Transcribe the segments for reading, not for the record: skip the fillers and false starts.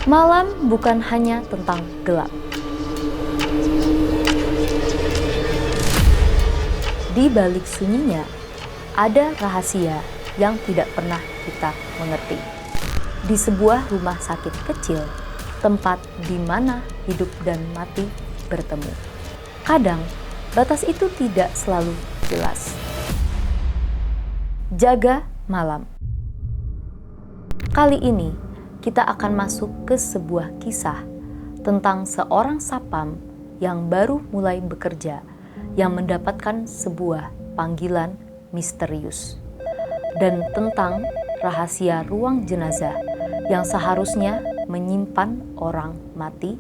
Malam bukan hanya tentang gelap. Di balik sunyinya, ada rahasia yang tidak pernah kita mengerti. Di sebuah rumah sakit kecil, tempat di mana hidup dan mati bertemu. Kadang, batas itu tidak selalu jelas. Jaga malam. Kali ini, kita akan masuk ke sebuah kisah tentang seorang sapam yang baru mulai bekerja, yang mendapatkan sebuah panggilan misterius, dan tentang rahasia ruang jenazah yang seharusnya menyimpan orang mati,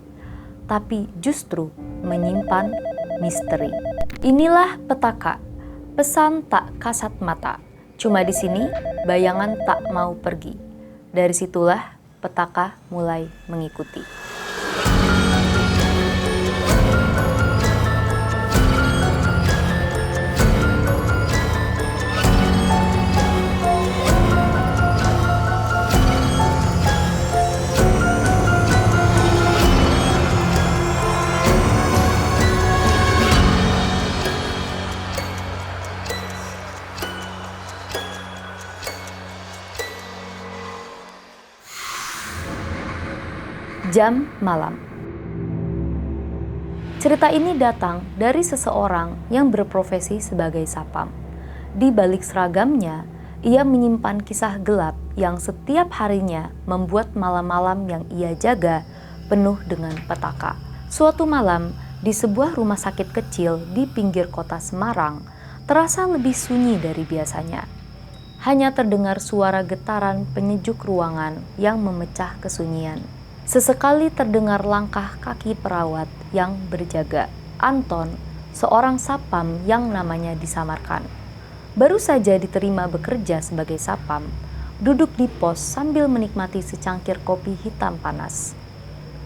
tapi justru menyimpan misteri. Inilah Petaka, pesan tak kasat mata. Cuma di sini, bayangan tak mau pergi. Dari situlah Petaka mulai mengikuti. Jam malam. Cerita ini datang dari seseorang yang berprofesi sebagai sapam. Di balik seragamnya, ia menyimpan kisah gelap yang setiap harinya membuat malam-malam yang ia jaga penuh dengan petaka. Suatu malam, di sebuah rumah sakit kecil di pinggir kota Semarang, terasa lebih sunyi dari biasanya. Hanya terdengar suara getaran penyejuk ruangan yang memecah kesunyian. Sesekali terdengar langkah kaki perawat yang berjaga. Anton, seorang sapam yang namanya disamarkan, baru saja diterima bekerja sebagai sapam, duduk di pos sambil menikmati secangkir kopi hitam panas.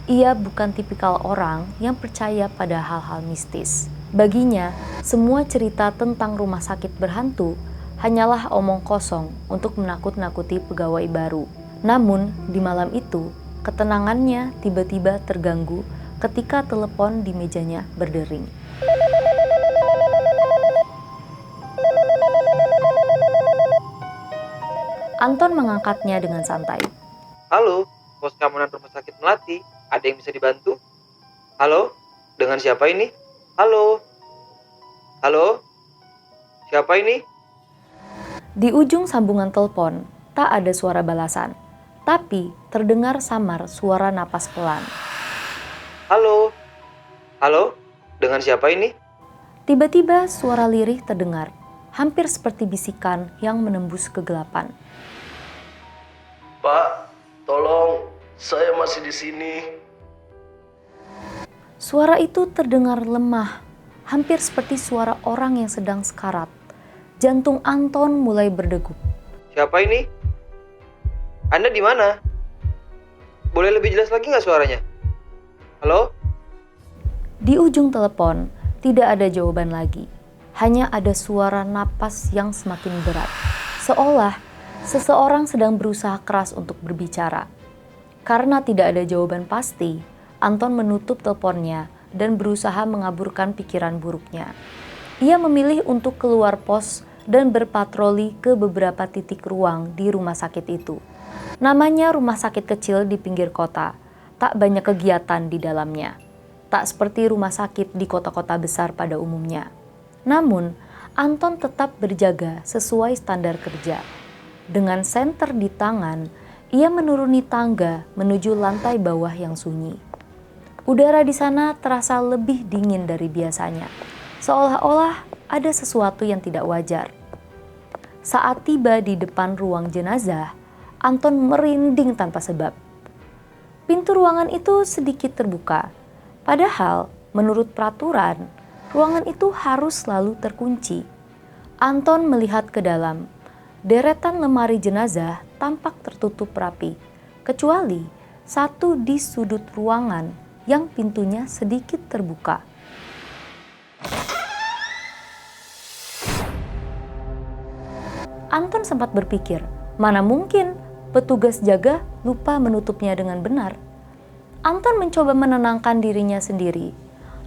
Ia bukan tipikal orang yang percaya pada hal-hal mistis. Baginya, semua cerita tentang rumah sakit berhantu hanyalah omong kosong untuk menakut-nakuti pegawai baru. Namun, di malam itu, ketenangannya tiba-tiba terganggu ketika telepon di mejanya berdering. Anton mengangkatnya dengan santai. Halo, pos keamanan rumah sakit Melati. Ada yang bisa dibantu? Halo, dengan siapa ini? Halo? Halo? Siapa ini? Di ujung sambungan telepon, tak ada suara balasan. Tapi terdengar samar suara napas pelan. Halo? Halo? Dengan siapa ini? Tiba-tiba suara lirih terdengar, hampir seperti bisikan yang menembus kegelapan. Pak, tolong, saya masih di sini. Suara itu terdengar lemah, hampir seperti suara orang yang sedang sekarat. Jantung Anton mulai berdegup. Siapa ini? Anda di mana? Boleh lebih jelas lagi nggak suaranya? Halo? Di ujung telepon, tidak ada jawaban lagi. Hanya ada suara napas yang semakin berat. Seolah seseorang sedang berusaha keras untuk berbicara. Karena tidak ada jawaban pasti, Anton menutup teleponnya dan berusaha mengaburkan pikiran buruknya. Ia memilih untuk keluar pos dan berpatroli ke beberapa titik ruang di rumah sakit itu. Namanya rumah sakit kecil di pinggir kota, tak banyak kegiatan di dalamnya. Tak seperti rumah sakit di kota-kota besar pada umumnya. Namun, Anton tetap berjaga sesuai standar kerja. Dengan senter di tangan, ia menuruni tangga menuju lantai bawah yang sunyi. Udara di sana terasa lebih dingin dari biasanya, seolah-olah ada sesuatu yang tidak wajar. Saat tiba di depan ruang jenazah, Anton merinding tanpa sebab. Pintu ruangan itu sedikit terbuka, padahal menurut peraturan, ruangan itu harus selalu terkunci. Anton melihat ke dalam. Deretan lemari jenazah tampak tertutup rapi, kecuali satu di sudut ruangan yang pintunya sedikit terbuka. Anton sempat berpikir, mana mungkin petugas jaga lupa menutupnya dengan benar. Anton mencoba menenangkan dirinya sendiri.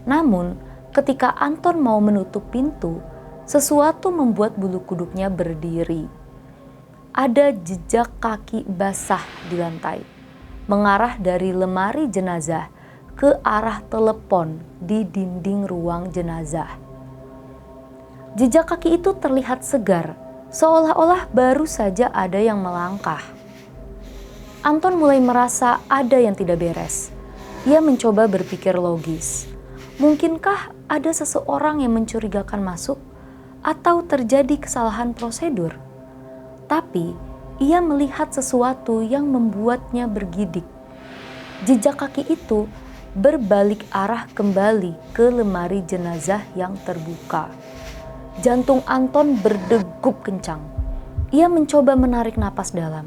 Namun, ketika Anton mau menutup pintu, sesuatu membuat bulu kuduknya berdiri. Ada jejak kaki basah di lantai, mengarah dari lemari jenazah ke arah telepon di dinding ruang jenazah. Jejak kaki itu terlihat segar, seolah-olah baru saja ada yang melangkah. Anton mulai merasa ada yang tidak beres. Ia mencoba berpikir logis. Mungkinkah ada seseorang yang mencurigakan masuk atau terjadi kesalahan prosedur? Tapi ia melihat sesuatu yang membuatnya bergidik. Jejak kaki itu berbalik arah kembali ke lemari jenazah yang terbuka. Jantung Anton berdegup kencang. Ia mencoba menarik napas dalam,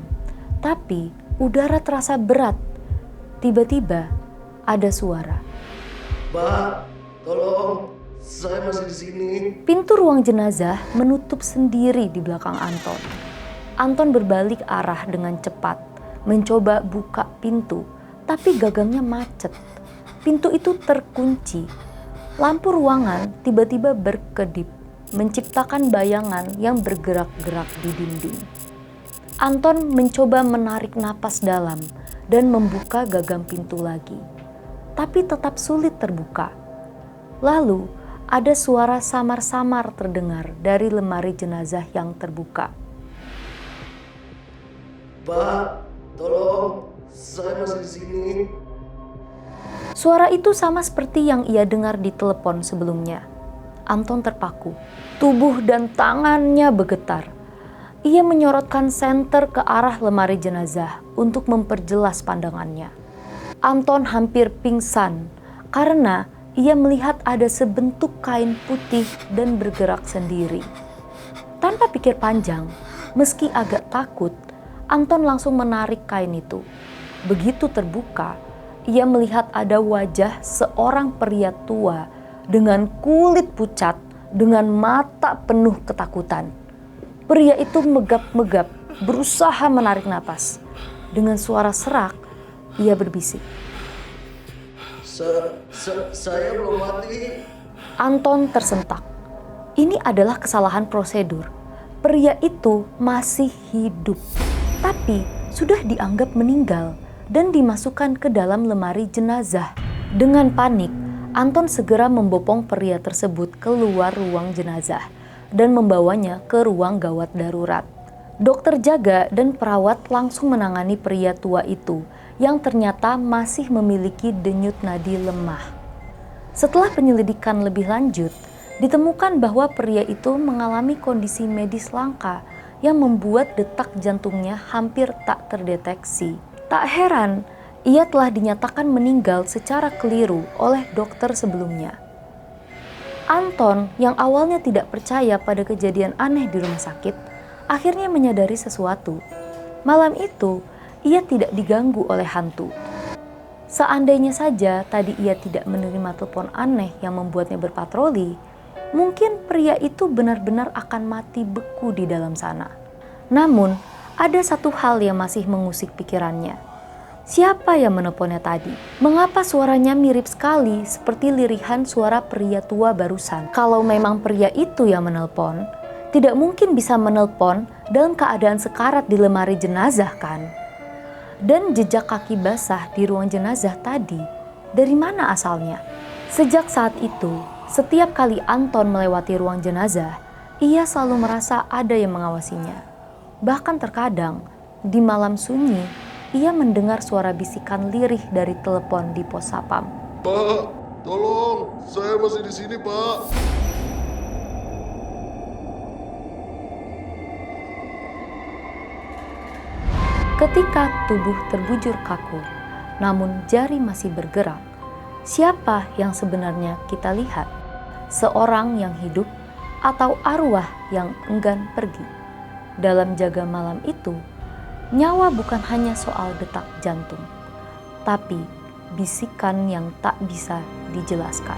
tapi udara terasa berat. Tiba-tiba ada suara. Pak, tolong, saya masih di sini. Pintu ruang jenazah menutup sendiri di belakang Anton. Anton berbalik arah dengan cepat, mencoba buka pintu, tapi gagangnya macet. Pintu itu terkunci. Lampu ruangan tiba-tiba berkedip, menciptakan bayangan yang bergerak-gerak di dinding. Anton mencoba menarik napas dalam dan membuka gagang pintu lagi, tapi tetap sulit terbuka. Lalu ada suara samar-samar terdengar dari lemari jenazah yang terbuka. Pak, tolong, saya masih di sini. Suara itu sama seperti yang ia dengar di telepon sebelumnya. Anton terpaku, tubuh dan tangannya bergetar. Ia menyorotkan senter ke arah lemari jenazah untuk memperjelas pandangannya. Anton hampir pingsan karena ia melihat ada sebentuk kain putih dan bergerak sendiri. Tanpa pikir panjang, meski agak takut, Anton langsung menarik kain itu. Begitu terbuka, ia melihat ada wajah seorang pria tua dengan kulit pucat, dengan mata penuh ketakutan. Pria itu megap-megap, berusaha menarik napas. Dengan suara serak, ia berbisik. Saya belum mati. Anton tersentak. Ini adalah kesalahan prosedur. Pria itu masih hidup, tapi sudah dianggap meninggal dan dimasukkan ke dalam lemari jenazah. Dengan panik, Anton segera membopong pria tersebut keluar ruang jenazah dan membawanya ke ruang gawat darurat. Dokter jaga dan perawat langsung menangani pria tua itu yang ternyata masih memiliki denyut nadi lemah. Setelah penyelidikan lebih lanjut, ditemukan bahwa pria itu mengalami kondisi medis langka yang membuat detak jantungnya hampir tak terdeteksi. Tak heran, ia telah dinyatakan meninggal secara keliru oleh dokter sebelumnya. Anton yang awalnya tidak percaya pada kejadian aneh di rumah sakit, akhirnya menyadari sesuatu. Malam itu, ia tidak diganggu oleh hantu. Seandainya saja tadi ia tidak menerima telepon aneh yang membuatnya berpatroli, mungkin pria itu benar-benar akan mati beku di dalam sana. Namun, ada satu hal yang masih mengusik pikirannya. Siapa yang menelponnya tadi? Mengapa suaranya mirip sekali seperti lirihan suara pria tua barusan? Kalau memang pria itu yang menelpon, tidak mungkin bisa menelpon dalam keadaan sekarat di lemari jenazah kan? Dan jejak kaki basah di ruang jenazah tadi, dari mana asalnya? Sejak saat itu, setiap kali Anton melewati ruang jenazah, ia selalu merasa ada yang mengawasinya. Bahkan terkadang, di malam sunyi, ia mendengar suara bisikan lirih dari telepon di pos sapam. Pak, tolong, saya masih di sini, Pak. Ketika tubuh terbujur kaku, namun jari masih bergerak, siapa yang sebenarnya kita lihat? Seorang yang hidup atau arwah yang enggan pergi? Dalam jaga malam itu, nyawa bukan hanya soal detak jantung, tapi bisikan yang tak bisa dijelaskan.